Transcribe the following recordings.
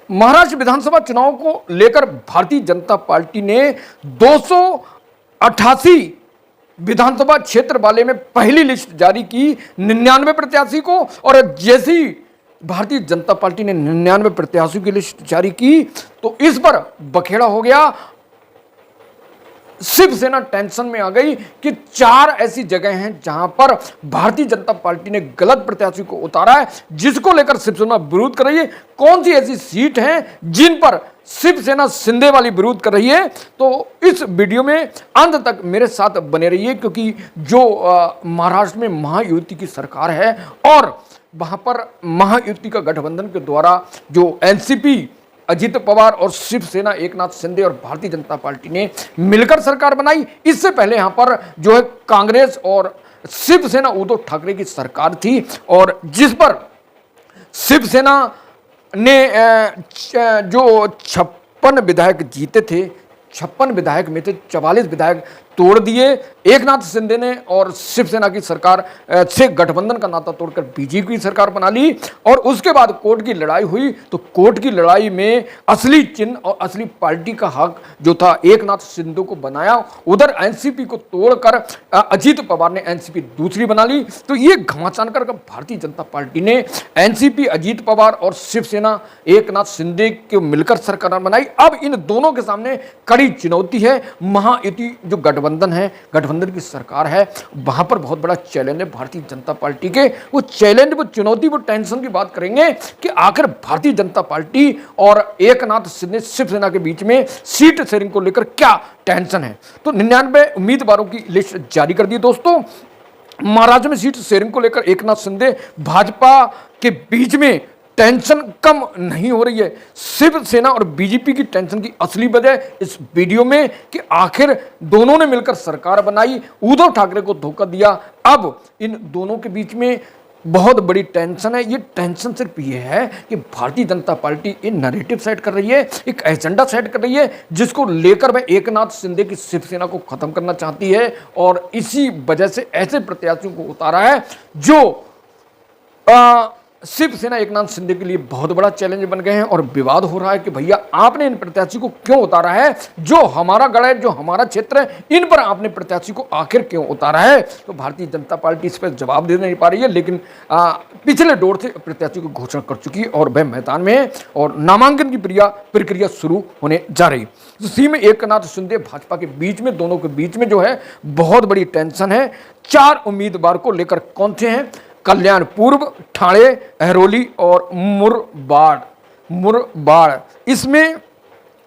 महाराष्ट्र विधानसभा चुनाव को लेकर भारतीय जनता पार्टी ने 288 विधानसभा क्षेत्र वाले में पहली लिस्ट जारी की 99 प्रत्याशी को। और जैसी भारतीय जनता पार्टी ने 99 प्रत्याशियों की लिस्ट जारी की तो इस पर बखेड़ा हो गया। शिवसेना टेंशन में आ गई कि 4 ऐसी जगह हैं जहां पर भारतीय जनता पार्टी ने गलत प्रत्याशी को उतारा है, जिसको लेकर शिवसेना विरोध कर रही है। कौन सी ऐसी सीट हैं जिन पर शिवसेना शिंदे वाली विरोध कर रही है, तो इस वीडियो में अंत तक मेरे साथ बने रहिए, क्योंकि जो महाराष्ट्र में महायुति की सरकार है और वहां पर महायुति का गठबंधन के द्वारा जो एनसीपी अजित पवार और शिवसेना एकनाथ शिंदे और भारतीय जनता पार्टी ने मिलकर सरकार बनाई। इससे पहले यहां पर जो है कांग्रेस और शिवसेना उद्धव ठाकरे की सरकार थी, और जिस पर शिवसेना ने जो 56 विधायक जीते थे, 56 विधायक में से 44 विधायक तोड़ दिए एकनाथ शिंदे ने, और शिवसेना की सरकार से गठबंधन का नाता तोड़कर बीजेपी की सरकार बना ली। और उसके बाद कोर्ट की लड़ाई हुई, तो कोर्ट की लड़ाई में असली चिन्ह और असली पार्टी का हक जो था एकनाथ शिंदे को बनाया। उधर एनसीपी को तोड़कर अजित पवार ने एनसीपी दूसरी बना ली। तो ये घमासान कर भारतीय जनता पार्टी ने एनसीपी अजित पवार और शिवसेना एकनाथ शिंदे के मिलकर सरकार बनाई। अब इन दोनों के सामने कड़ी चुनौती है। महायुति जो गठबंधन है, गठबंधन की सरकार है, वहां पर बहुत बड़ा चैलेंज है भारतीय जनता पार्टी के। वो चैलेंज, वो चुनौती, वो टेंशन की बात करेंगे कि आखिर भारतीय जनता पार्टी और एकनाथ शिंदे शिवसेना के बीच में सीट शेयरिंग को लेकर क्या टेंशन है। तो 99 उम्मीदवारों की लिस्ट जारी कर दी दोस्तों। महाराष्ट्र में सीट शेयरिंग को लेकर एकनाथ शिंदे भाजपा के बीच में टेंशन कम नहीं हो रही है। शिवसेना और बीजेपी की टेंशन की असली वजह इस वीडियो में कि आखिर दोनों ने मिलकर सरकार बनाई, उद्धव ठाकरे को धोखा दिया। अब इन दोनों के बीच में बहुत बड़ी टेंशन है। ये टेंशन सिर्फ ये है कि भारतीय जनता पार्टी एक नैरेटिव सेट कर रही है, एक एजेंडा सेट कर रही है, जिसको लेकर वह एकनाथ शिंदे की शिवसेना को खत्म करना चाहती है। और इसी वजह से ऐसे प्रत्याशियों को उतारा है जो शिवसेना एकनाथ शिंदे के लिए बहुत बड़ा चैलेंज बन गए हैं। और विवाद हो रहा है कि भैया आपने इन प्रत्याशी को क्यों उतारा है, जो हमारा गढ़ है, जो हमारा क्षेत्र है, इन पर आपने प्रत्याशी को आखिर क्यों उतारा है। तो भारतीय जनता पार्टी इस पर जवाब दे नहीं पा रही है, लेकिन पिछले दौर से प्रत्याशी को घोषणा कर चुकी है और वह मैदान में है और नामांकन की प्रक्रिया शुरू होने जा रही है। तो सी में एकनाथ शिंदे भाजपा के बीच में, दोनों के बीच में जो है बहुत बड़ी टेंशन है। 4 उम्मीदवार को लेकर कौन से हैं? कल्याण पूर्व, ठाणे, अहरोली और मुरबाड़। इसमें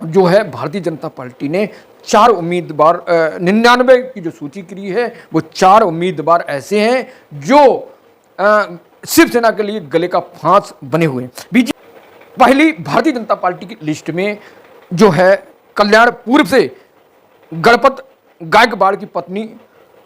जो है भारतीय जनता पार्टी ने 4 उम्मीदवार 99 की जो सूची करी है, वो 4 उम्मीदवार ऐसे हैं जो शिवसेना के लिए गले का फांस बने हुए हैं। पहली भारतीय जनता पार्टी की लिस्ट में जो है कल्याण पूर्व से गणपत गायकवाड़ की पत्नी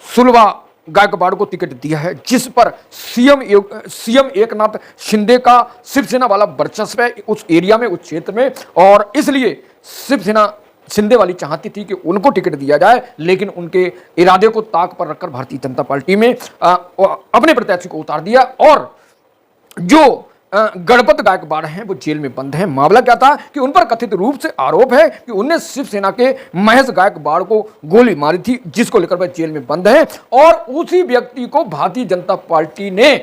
सुलभा गायकवाड़ को टिकट दिया है, जिस पर सीएम एकनाथ शिंदे का शिवसेना वाला वर्चस्व है उस एरिया में, उस क्षेत्र में। और इसलिए शिवसेना शिंदे वाली चाहती थी कि उनको टिकट दिया जाए, लेकिन उनके इरादे को ताक पर रखकर भारतीय जनता पार्टी में अपने प्रत्याशी को उतार दिया। और जो गणपत गायकवाड़ हैं वो जेल में बंद हैं। मामला क्या था कि उन पर कथित रूप से आरोप है कि उन्होंने शिवसेना के महेश गायकवाड़ को गोली मारी थी, जिसको लेकर वह जेल में बंद है। और उसी व्यक्ति को भारतीय जनता पार्टी ने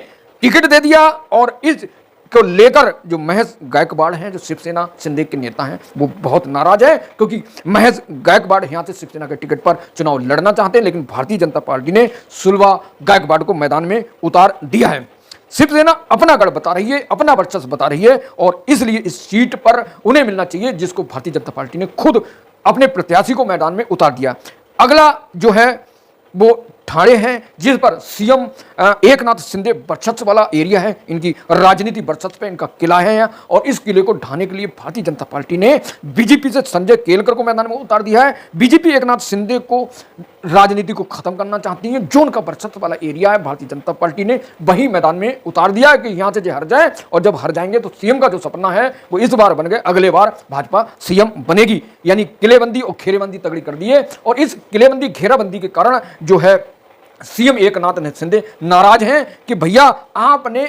टिकट दे दिया। और इस को लेकर जो महेश गायकवाड़ हैं, जो शिवसेना शिंदे के नेता हैं, वो बहुत नाराज है, क्योंकि महेश गायकवाड़ यहां से शिवसेना के टिकट पर चुनाव लड़ना चाहते हैं, लेकिन भारतीय जनता पार्टी ने सुलभा गायकवाड़ को मैदान में उतार दिया है। शिवसेना अपना गढ़ बता रही है, अपना वर्चस्व बता रही है, और इसलिए इस सीट पर उन्हें मिलना चाहिए, जिसको भारतीय जनता पार्टी ने खुद अपने प्रत्याशी को मैदान में उतार दिया। अगला जो है वो ठाणे हैं, जिस पर सीएम एकनाथ शिंदे वर्चस्व वाला एरिया है, इनकी राजनीति वर्चस्व पे इनका किला है यहाँ। और इस किले को ढाने के लिए भारतीय जनता पार्टी ने बीजेपी से संजय केलकर को मैदान में उतार दिया है। बीजेपी एकनाथ शिंदे को राजनीति को खत्म करना चाहती है, जो उनका वर्चस्व वाला एरिया है, भारतीय जनता पार्टी ने वही मैदान में उतार दिया है कि यहाँ से जो हर जाए, और जब हर जाएंगे तो सीएम का जो सपना है वो इस बार बन गए, अगले बार भाजपा सीएम बनेगी। यानी किलेबंदी और घेरेबंदी तगड़ी कर दी है। और इस किलेबंदी घेराबंदी के कारण जो है सीएम एकनाथ शिंदे नाराज हैं कि भैया आपने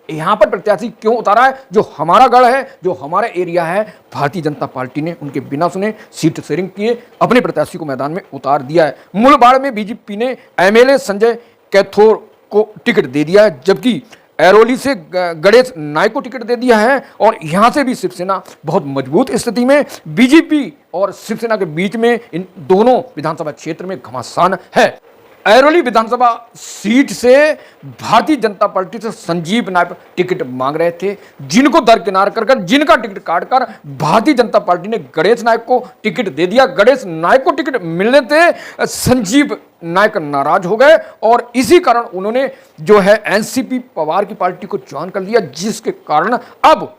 यहां पर प्रत्याशी क्यों उतारा है? जो हमारा गढ़ है, जो हमारा एरिया है, भारतीय जनता पार्टी ने उनके बिना सुने सीट शेयरिंग किए अपने प्रत्याशी को मैदान में उतार दिया है। मुलबाड़ में बीजेपी ने एमएलए संजय कैथोर को टिकट दे दिया है, जबकि ऐरोली से गणेश नायक को टिकट दे दिया है। और यहां से भी शिवसेना बहुत मजबूत स्थिति में, बीजेपी और शिवसेना के बीच में इन दोनों विधानसभा क्षेत्र में घमासान है। ऐरोली विधानसभा सीट से भारतीय जनता पार्टी से संजीव नायक टिकट मांग रहे थे, जिनको दरकिनार कर जिनका टिकट काटकर भारतीय जनता पार्टी ने गणेश नायक को टिकट दे दिया। गणेश नायक को टिकट मिलने से संजीव नायक नाराज हो गए और इसी कारण उन्होंने जो है एनसीपी पवार की पार्टी को ज्वाइन कर लिया, जिसके कारण अब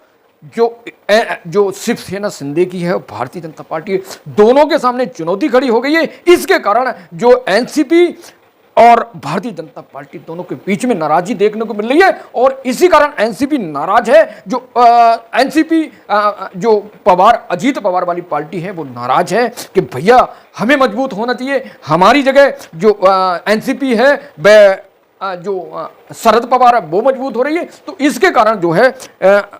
जो शिवसेना शिंदे की है, भारतीय जनता पार्टी, दोनों के सामने चुनौती खड़ी हो गई है। इसके कारण जो एनसीपी और भारतीय जनता पार्टी दोनों के बीच में नाराजगी देखने को मिल रही है और इसी कारण एनसीपी नाराज है। जो एनसीपी जो अजीत पवार वाली पार्टी है वो नाराज है कि भैया हमें मजबूत होना चाहिए, हमारी जगह जो एनसीपी है वह जो शरद पवार है वो मजबूत हो रही है। तो इसके कारण जो है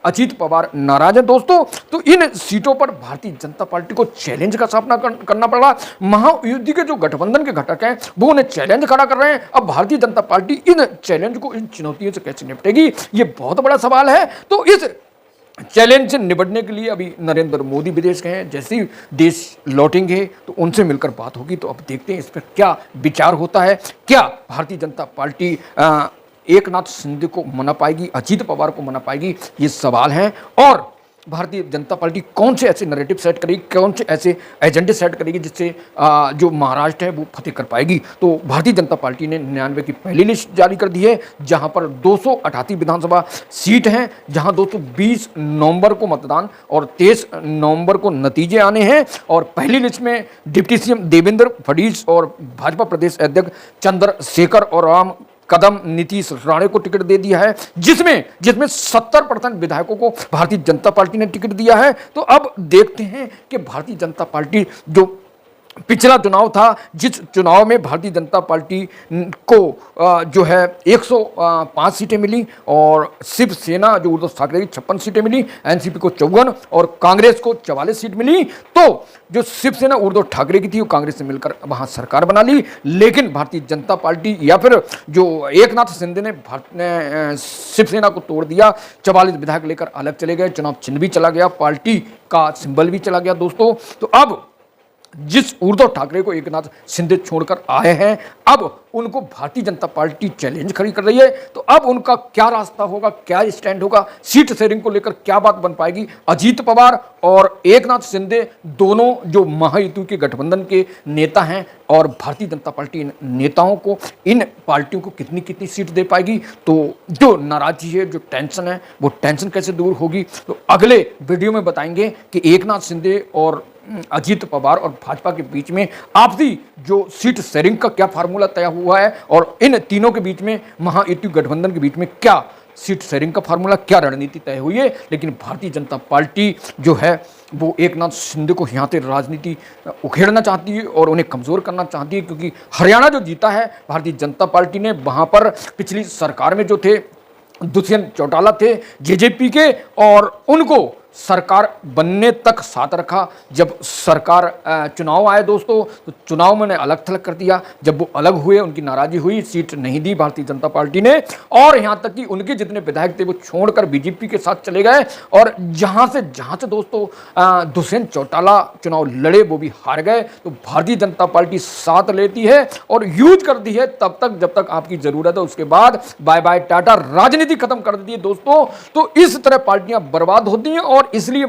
अजीत पवार नाराज है दोस्तों। तो इन सीटों पर भारतीय जनता पार्टी को चैलेंज का सामना करना पड़ रहा। महायुति के जो गठबंधन के घटक हैं वो उन्हें चैलेंज खड़ा कर रहे हैं। अब भारतीय जनता पार्टी इन चैलेंज को, इन चुनौतियों से कैसे निपटेगी, ये बहुत बड़ा सवाल है। तो इस चैलेंज से निपटने के लिए अभी नरेंद्र मोदी विदेश गए हैं, जैसे ही देश लौटेंगे तो उनसे मिलकर बात होगी। तो अब देखते हैं इस पर क्या विचार होता है। क्या भारतीय जनता पार्टी एकनाथ शिंदे को मना पाएगी, अजीत पवार को मना पाएगी, ये सवाल है। और भारतीय जनता पार्टी कौन से ऐसे नैरेटिव सेट करेगी, कौन से ऐसे एजेंडे सेट करेगी जिससे जो महाराष्ट्र है वो फतेह कर पाएगी। तो भारतीय जनता पार्टी ने 99 की पहली लिस्ट जारी कर दी है, जहां पर 288 विधानसभा सीट हैं, जहां 220 नवंबर को मतदान और 23 नवंबर को नतीजे आने हैं। और पहली लिस्ट में डिप्टी सीएम देवेंद्र फडणवीस और भाजपा प्रदेश अध्यक्ष चंद्रशेखर और राम कदम नीतीश राणे को टिकट दे दिया है, जिसमें 70% विधायकों को भारतीय जनता पार्टी ने टिकट दिया है। तो अब देखते हैं कि भारतीय जनता पार्टी जो पिछला चुनाव था, जिस चुनाव में भारतीय जनता पार्टी को जो है 105 सीटें मिली और शिवसेना जो उद्धव ठाकरे की 56 सीटें मिली, एनसीपी को 54 और कांग्रेस को 44 सीट मिली। तो जो शिवसेना उद्धव ठाकरे की थी वो कांग्रेस से मिलकर वहां सरकार बना ली, लेकिन भारतीय जनता पार्टी या फिर जो एकनाथ शिंदे ने शिवसेना को तोड़ दिया, 44 विधायक लेकर अलग चले गए, चुनाव चिन्ह भी चला गया, पार्टी का सिंबल भी चला गया दोस्तों। तो अब जिस उद्धव ठाकरे को एकनाथ शिंदे छोड़कर आए हैं, अब उनको भारतीय जनता पार्टी चैलेंज खड़ी कर रही है। तो अब उनका क्या रास्ता होगा, क्या स्टैंड होगा, सीट शेयरिंग को लेकर क्या बात बन पाएगी। अजीत पवार और एकनाथ शिंदे दोनों जो महायुति के गठबंधन के नेता हैं और भारतीय जनता पार्टी इन नेताओं को, इन पार्टियों को कितनी कितनी सीट दे पाएगी। तो जो नाराजगी है, जो टेंशन है, वो टेंशन कैसे दूर होगी, तो अगले वीडियो में बताएंगे कि एकनाथ शिंदे और अजीत पवार और भाजपा के बीच में आपसी जो सीट शेयरिंग का क्या फार्मूला तय हुआ है और इन तीनों के बीच में, महायुति गठबंधन के बीच में क्या सीट शेयरिंग का फार्मूला, क्या रणनीति तय हुई है। लेकिन भारतीय जनता पार्टी जो है वो एकनाथ शिंदे को यहाँ से राजनीति उखेड़ना चाहती है और उन्हें कमज़ोर करना चाहती है, क्योंकि हरियाणा जो जीता है भारतीय जनता पार्टी ने, वहाँ पर पिछली सरकार में जो थे दुष्यंत चौटाला थे जेजेपी के, और उनको सरकार बनने तक साथ रखा। जब सरकार चुनाव आए दोस्तों, तो चुनाव में उन्हें अलग थलग कर दिया। जब वो अलग हुए, उनकी नाराजगी हुई, सीट नहीं दी भारतीय जनता पार्टी ने, और यहाँ तक कि उनके जितने विधायक थे वो छोड़कर बीजेपी के साथ चले गए। और जहाँ से दोस्तों दुष्यंत चौटाला चुनाव लड़े वो भी हार गए। तो भारतीय जनता पार्टी साथ लेती है और यूज करती है तब तक जब तक आपकी जरूरत है, उसके बाद बाय बाय टाटा, राजनीति खत्म कर देती है दोस्तों। तो इस तरह पार्टियां बर्बाद होती हैं और इसलिए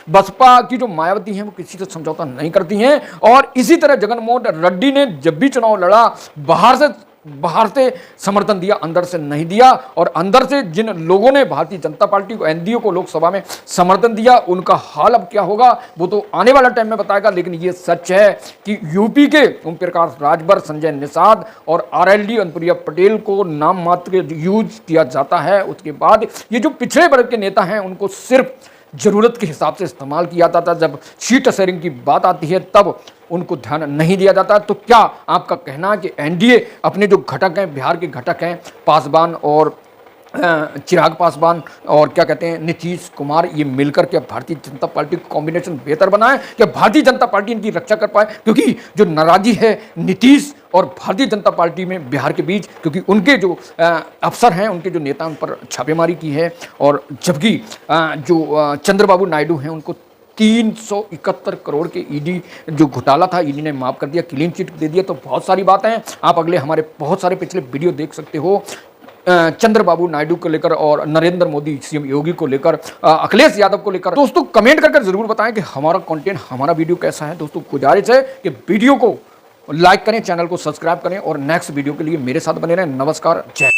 बसपा की जो मायावती हैं वो किसी से समझौता नहीं करती हैं। और इसी तरह जगनमोहन रेड्डी ने जब भी चुनाव लड़ा, बाहर से समर्थन दिया, अंदर से नहीं दिया। और अंदर से जिन लोगों ने भारतीय जनता पार्टी को, एनडीए को लोकसभा में समर्थन दिया, उनका हाल अब क्या होगा वो तो आने वाला टाइम में बताएगा। लेकिन ये सच है कि यूपी के ओम प्रकाश राजभर, संजय निषाद और आरएलडी अनुप्रिया पटेल को नाम मात्र यूज किया जाता है। उसके बाद ये जो पिछड़े वर्ग के नेता हैं उनको सिर्फ जरूरत के हिसाब से इस्तेमाल किया जाता है। जब सीट शेयरिंग की बात आती है तब उनको ध्यान नहीं दिया जाता। तो क्या आपका कहना है कि एनडीए अपने जो घटक हैं, बिहार के घटक हैं, पासवान और चिराग पासवान और क्या कहते हैं नीतीश कुमार, ये मिलकर के भारतीय जनता पार्टी का कॉम्बिनेशन बेहतर बना है कि भारतीय जनता पार्टी इनकी रक्षा कर पाए, क्योंकि जो नाराजगी है नीतीश और भारतीय जनता पार्टी में बिहार के बीच, क्योंकि उनके जो अफसर हैं, उनके जो नेता, उन पर छापेमारी की है, और जबकि जो चंद्रबाबू नायडू हैं उनको 371 करोड़ के ईडी जो घोटाला था, ईडी ने माफ कर दिया, क्लीन चिट दे दिया। तो बहुत सारी बातें हैं, आप अगले हमारे बहुत सारे पिछले वीडियो देख सकते हो चंद्रबाबू नायडू को लेकर और नरेंद्र मोदी सीएम योगी को लेकर, अखिलेश यादव को लेकर। दोस्तों कमेंट करके जरूर बताएं कि हमारा कंटेंट, हमारा वीडियो कैसा है। दोस्तों गुजारिश है कि वीडियो को लाइक करें, चैनल को सब्सक्राइब करें और नेक्स्ट वीडियो के लिए मेरे साथ बने रहें। नमस्कार, जय।